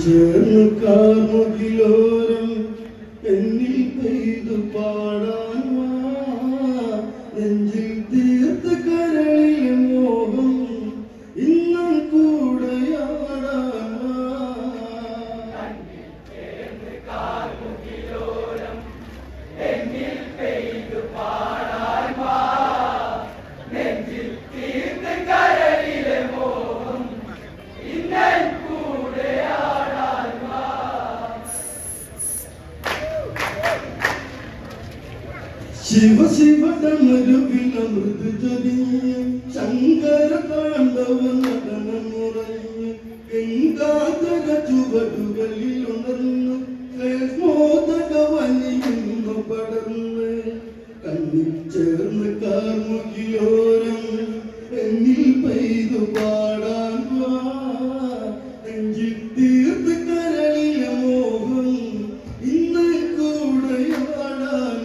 ചേർന്ന് കാർമുകിലോരം എന്നിൽ പെയ്തു പാടാൻ നെഞ്ചിൽ തീർത്ത് കരളിയ മോഹം ഇന്നും കൂടെയാടാൻ ശിവ ശിവ ഡമരുവിലമൃത് ജ്വലിഞ്ഞ് ശങ്കര താണ്ഡവ നടനമുറഞ്ഞ് ഗംഗാധര ചുവടുകളിൽ ഉണർന്ന് മോദക വലിയുന്നു പടർന്ന് കണ്ണിൽ ചേർന്ന് കാർമുകിലോരം എന്നിൽ പെയ്തു പാടാൻ നെഞ്ചിൽ തീർത്ത് കരളിയ മോഹം ഇന്ന് കൂടെയാടാൻ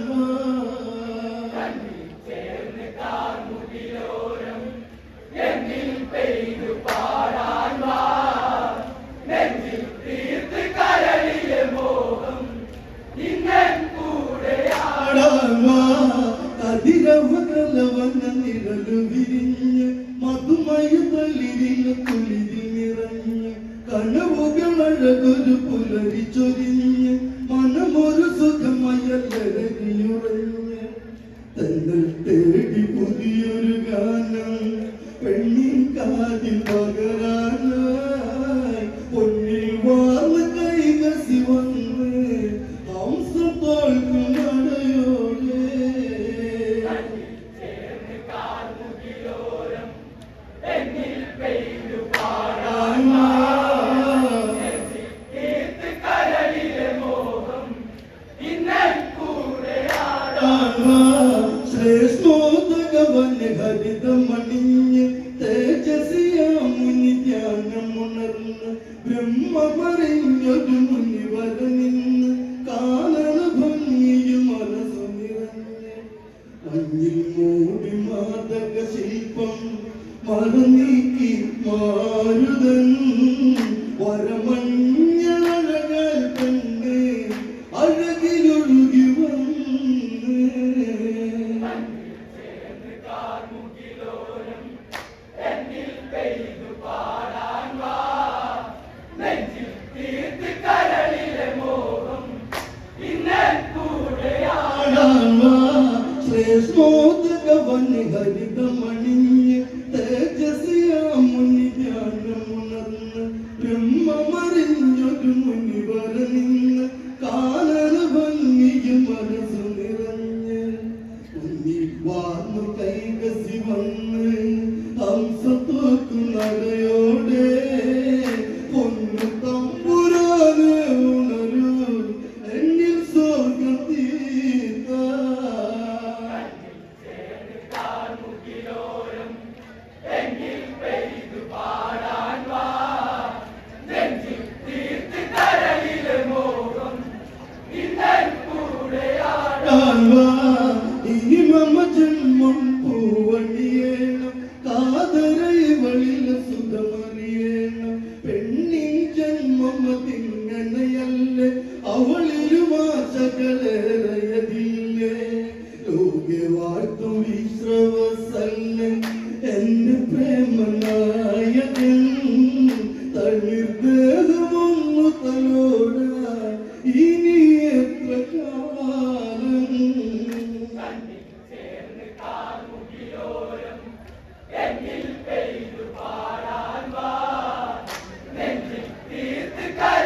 അതിരവകലവന നിഴലു വിരിഞ്ഞ് മധുമയുതലിരില കുളിരി നിറഞ്ഞ് കനവുകളഴകൊരു പുലരി ചൊരിഞ്ഞ് മനമൊരു സുഖമയലരഞ്ഞുറഞ്ഞ് തങ്ങൾ തേടി പുതിയൊരു ഗാനം പെണ്ണിൻ കാതിൽ പകരാനായി പൊന്നിൽ വാർന്ന് കൈകസി വന്ന് ഹംസം തോൽക്കും നടയോടെ ശ്രേഷ്ഠോദകവന് ഹരിതമണിഞ്ഞ് തേജസിയാമുനി ധ്യാനമുണർന്ന് ബ്രഹ്മമറിഞ്ഞൊരു മുനിവര നിന്ന് കാലന ഭംഗിയും മനസ്സു നിറഞ്ഞ് മഞ്ഞിൽ മൂടി മാതക ശില്പം മറനീക്കി മാരുതൻ വരമഞ്ഞഴകൾ പെണ്ണ് അഴകിലൊഴുകി വന്ന് ശ്രേഷ്ഠോദകവന് ഹരിതമണിഞ്ഞ് തേജസിയാമുനി ധ്യാനമുണർന്ന് ബ്രഹ്മമറിഞ്ഞൊരു മുനിവര നിന്ന് കാലന ഭംഗിയും മനസ്സു നിറഞ്ഞ് ഉന്നി വാർന്നു കൈകസി വന്ന് ഹംസത്തോക്കു നടയോടെ പൊന്നു തമ്പുരാന് ഉണരൂ എന്നിൽ സ്വർഗം തീർത്ത ഇനി മമ ജന്മം പൂവണിയേണം കാതരവളില സുഖമറിയേണം പെണ്ണിൻ ജന്മം അതിങ്ങനെയല്ലേ അവളിലും ആശകളേറയതില്ലേ ലോകെ വാഴ്ത്തും വിശ്രവസല്ലൻ എന്റെ പ്രേമനായകൻ തളിർദേഹമൊന്നു തലോട ഇനി എത്ര കാലം നെഞ്ചിൽ തീർത്ത് കര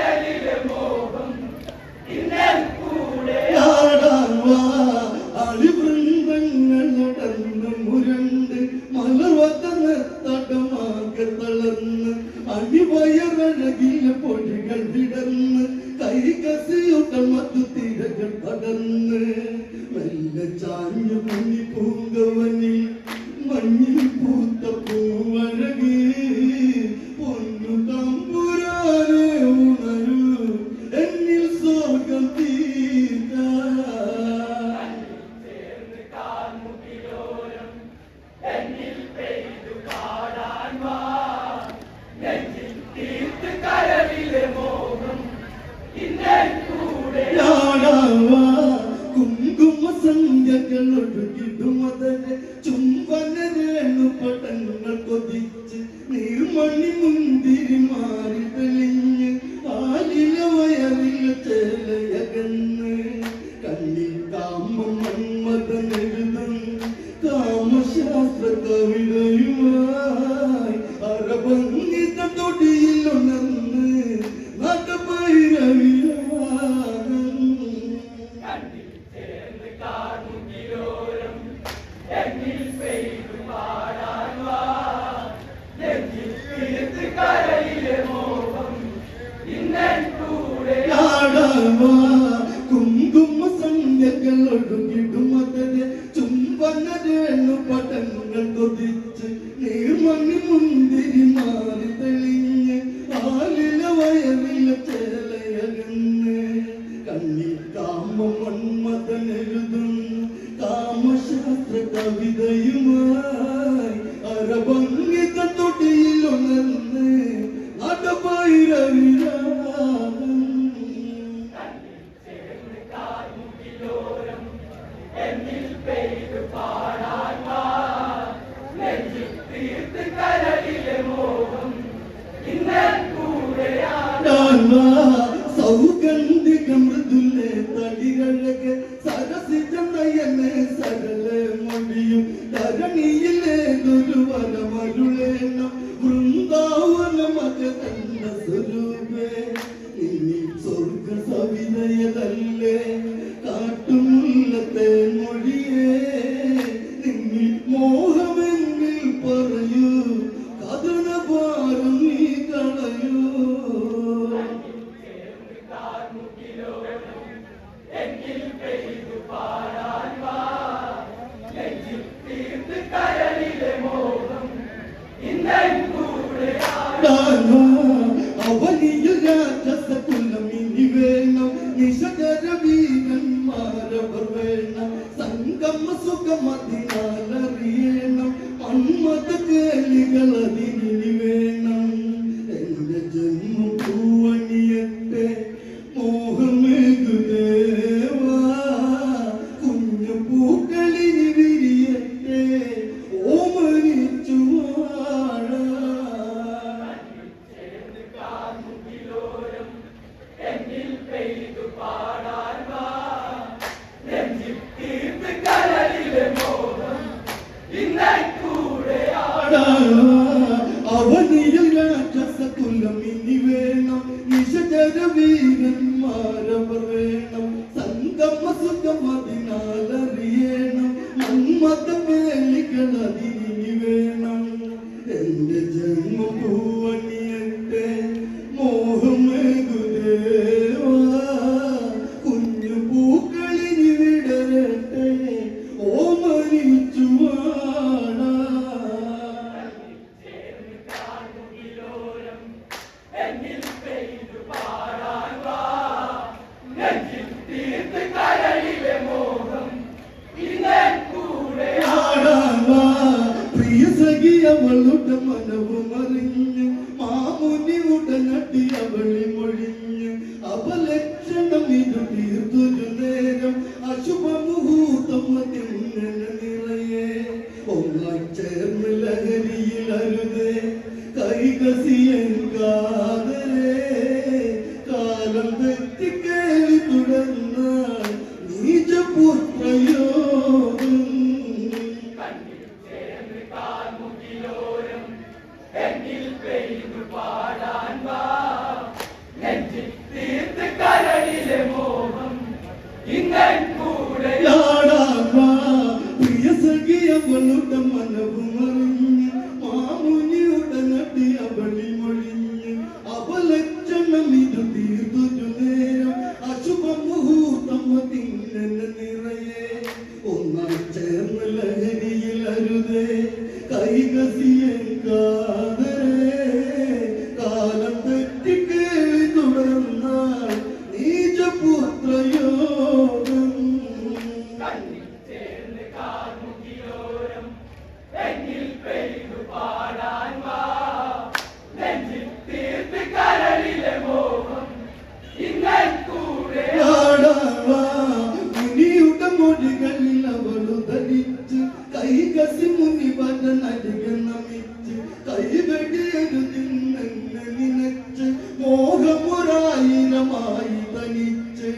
കുങ്കുമ സന്ധ്യകൾ ഒഴുകിടുമതരെ ചുംബന രേണു പടങ്ങൾ കൊതിച്ച് നീർമണി മുന്തിരി മാറി തെളിഞ്ഞ് ആലില വയറില ചേലയകന്ന് കണ്ണിൽ കാമ മന്മഥനെഴുതുന്നു കാമശാസ്ത്ര കവിതയുമായി അരഭംഗിത തൊടിയിൽ ഉണർന്ന് നടഭൈരവിരാഗം സൗഗന്ധിക മൃദുലെ തടികഴക് സരസിജ നയനെ സകല മൊഴിയും ധരണിയിലേതൊരു വനമരുളേണം വൃന്ദാവന മകതന്ന സ്വരൂപേ ഇനി സ്വർഗ സവിനയതല്ലേ കാട്ടുമുല്ലത്തെ മൊഴിയേ നിന്നിൽ മോഹമെങ്കിൽ പറയൂ കഥന ഭാരം നീ കളയൂ അവനിയിൽ രാജസകുലം ഇനി വേണം നിശകര വീരന്മാരവർ വേണം സംഗമ സുഖമതിനാലറിയണം മന്മത കേളികൾ അതിനി വേണം എന്റെ ജന്മം പൂവണിയട്ടെ മോഹമേകുദേവാ കുഞ്ഞു പൂക്കളിനി വിരിയട്ടെ ഓമനിച്ചു അവനിയിൽ രാജസകുലം ഇനി വേണം നിശകര വീരന്മാരവർ വേണം സംഗമ സുഖമതിനാലറിയണം മന്മത വേലികൾ അതിനി വേണം എന്റെ ജന്മം പൂവണിയട്ടെ മോഹമേകുദേവാ കുഞ്ഞു പൂക്കളിനി വിടരട്ടെ ഓമനിച്ചു അവളുടെ മനവും അറിഞ്ഞ് മാമുനി ഉടനടി അവളി മൊഴിഞ്ഞ് അപലക്ഷണം ഇത് തീർത്തൊരു നേരം അശുഭ മുഹൂർത്തം അതിങ്ങനെ നിറയെ ഒന്നായി ചേർന്ന് ലഹരിയിൽ അരുതേ കൈകസിയൻ കാതരേ കാലം തെറ്റി കേളി തുടർന്നാൽ നീചപുത്രയോഗം അവളുടെ മനവും അറിഞ്ഞ് മാമുനി ഉടനടി അവളി മൊഴിഞ്ഞ് അപലക്ഷണം ഇത് തീർത്തൊരു നേരം അശുഭ മുഹൂർത്തം അതിങ്ങനെ നിറയെ ഒന്നായി ചേർന്ന് ലഹരിയിൽ അരുതേ കൈകസിയൻ കാതരേ കാലം തെറ്റി കേളി തുടർന്നാൽ നീചപുത്രയോഗം മൊഴികളിൽ അവളു ധരിച്ച് കൈകസി മുനിവര നടിക നമിച്ച് കൈവെടിയരുതിന്നെ നിനച്ച് മോഹമൊരായിരമായി തനിച്ച്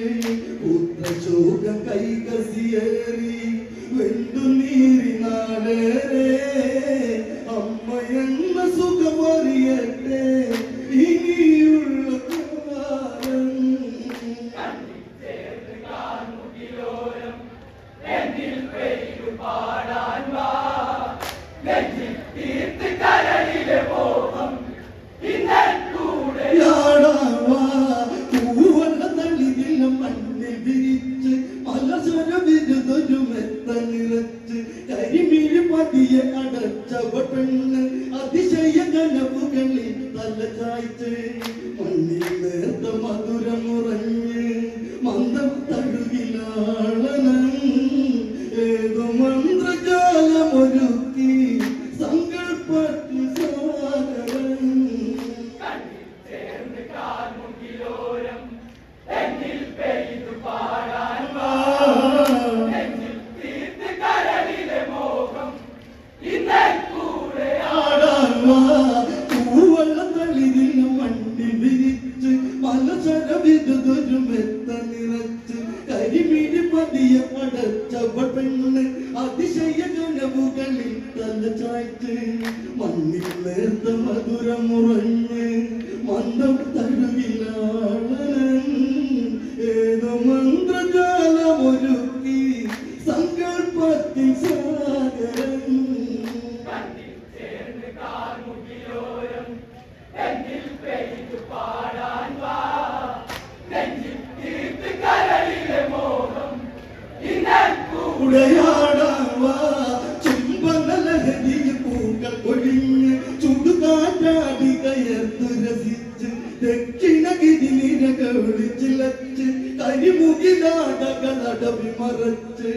പുത്രശോക കൈകസിയേറി വെന്തു നീരിനാളേറെ അമ്മയെന്ന സുഖമറിയട്ടെ ഇനിയുള്ള കാലം പൂവല്ല തളിതിൽ ചെയ്തതൊരു മെത്ത നിറച്ച് കരിമീന് പതിയ പടച്ചവൾ പെണ്ണ് അതിശയ ഗുണവുകളിൽ തല ചായ്ച്ച് മണ്ണിൽ നേർത്ത മധുരമുറഞ്ഞ് മന്ദം തഴുകിലാളൻ ഏതോ മന്ത്രജാലമൊരുക്കി സങ്കൽപ്പത്തിൽ സാഗരൻ ഉടയാടാവാ ചുംബനലഹരിയിൽ പൂക്കൾ കൊഴിഞ്ഞ് ചുടുകാറ്റാടി കയർത്തു രസിച്ച് ദക്ഷിണഗിരി നിരകളിച്ചിലച്ച് കരിമുകിലാടകളടവി മറച്ച്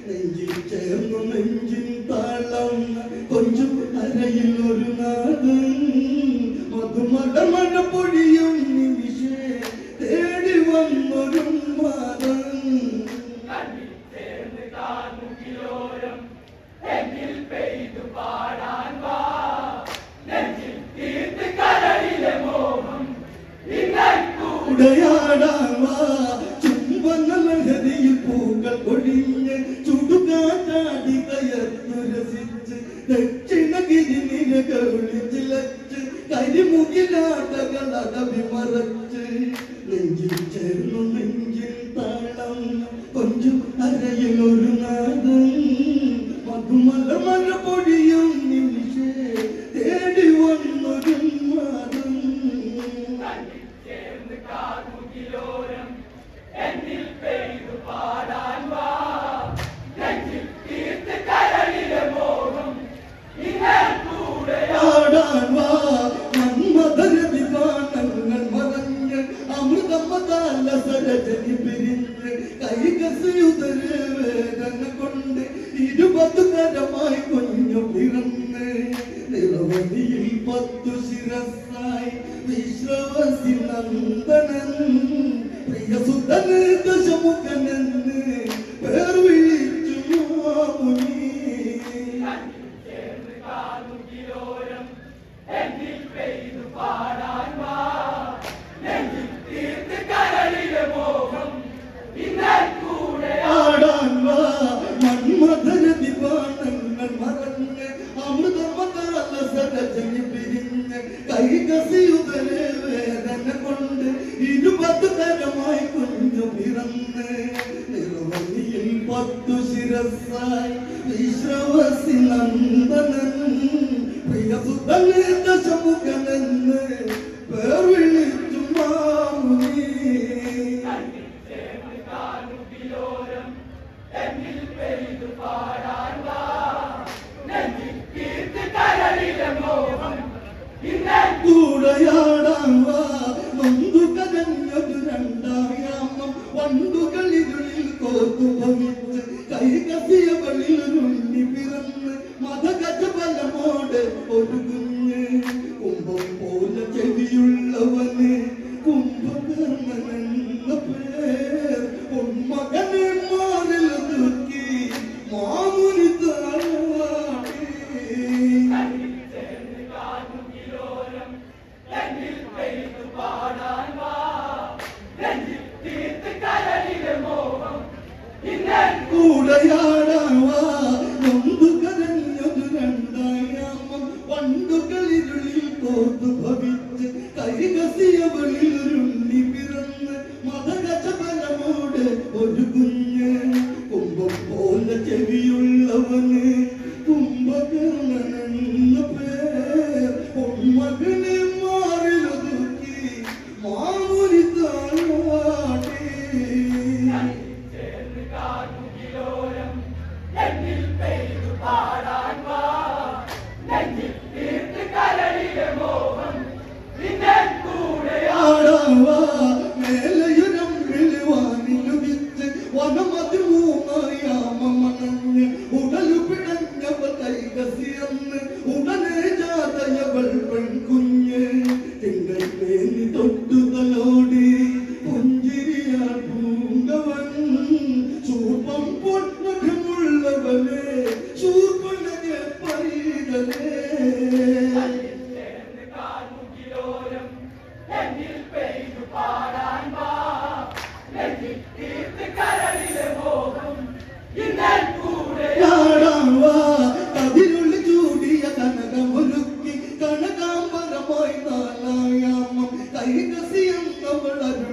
നെഞ്ചിൽ ചേർന്നു നെഞ്ചിൻ താളം കൊഞ്ചും അരയിൽ ഒരു നാദം മധുമടമഴ പൊഴിയും നിമിഷേ തേടി വന്നൊരു മാതം ഉടയാടാവാ ചുംബനലഹരിയിൽ പൂക്കൾ കൊഴിഞ്ഞ് ചുടുകാറ്റാടി കയർത്തു രസിച്ച് ദക്ഷിണഗിരി നിരകളിച്ചിലച്ച് കരിമുകിലാടകളടവി മറച്ച് നെഞ്ചിൽ ചേർന്നു നെഞ്ചിൽ താളം കൊഞ്ചും അരയിൽ ഒരു നാദം മധുമലമഴ പൊഴിയും നിമിഷേ തേടി വന്നൊരു മാതം മന്മഥരവിമാനങ്ങൾ മറഞ്ഞ് അമൃതമതാല സരജനി പിരിഞ്ഞ് കൈകസിയുതര് വേദന കൊണ്ട് 20 കരമായി കുഞ്ഞു പിറന്ന് നിറവതിയിൽ 10 ശിരസായി വിശ്രവസി നന്ദനൻ പ്രിയസുതന് ദശമുഖനെന്ന് പേർ വിളിച്ചു മാമുനി മന്മഥരവിമാനങ്ങൾ മറഞ്ഞ് അമൃതമതാല സരജനി പിരിഞ്ഞ് കൈകസിയുതരെ വേദന കൊണ്ട് 20 കരമായി കുഞ്ഞു പിറന്ന് നിറവനിയിൽ 10 ശിരസായി വിശ്രവസി നന്ദനൻ പ്രിയസുതന് ദശമുഖനെന്ന് പേർ വിളിച്ചു മാമുനി കൂടയാടാവാ നൊന്തു കരഞ്ഞൊരു രണ്ടായാമം വണ്ടുകളിരുളിൽ കോർത്തു ഭവിച്ച് കൈകസിയവളിൽ ഉണ്ണി പിറന്ന് മതഗജബലമോട് ഒരു കുഞ്ഞ് കുംഭം പോലെ ചെവിയുള്ളവന് കുംഭകർണനെന്ന പേർ പൊന്മകനെ മാറിൽ തൂക്കി മാമുനി താഴാടി കൂടയാടാവാ നൊന്തു കരഞ്ഞൊരു രണ്ടായാമം വണ്ടുകളിരുളിൽ കോർത്തു ഭവിച്ച് കൈകസിയവളിൽ ഉണ്ണി പിറന്ന് മതഗജബലമോട് ഒരു കുഞ്ഞ് കുംഭം പോലെ ചെവിയുള്ളവന് കുംഭകർണനെന്ന പേർ പൊന്മകനെ മാറിലൊതുക്കി മാമുനി താഴാടി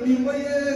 തനിമയെ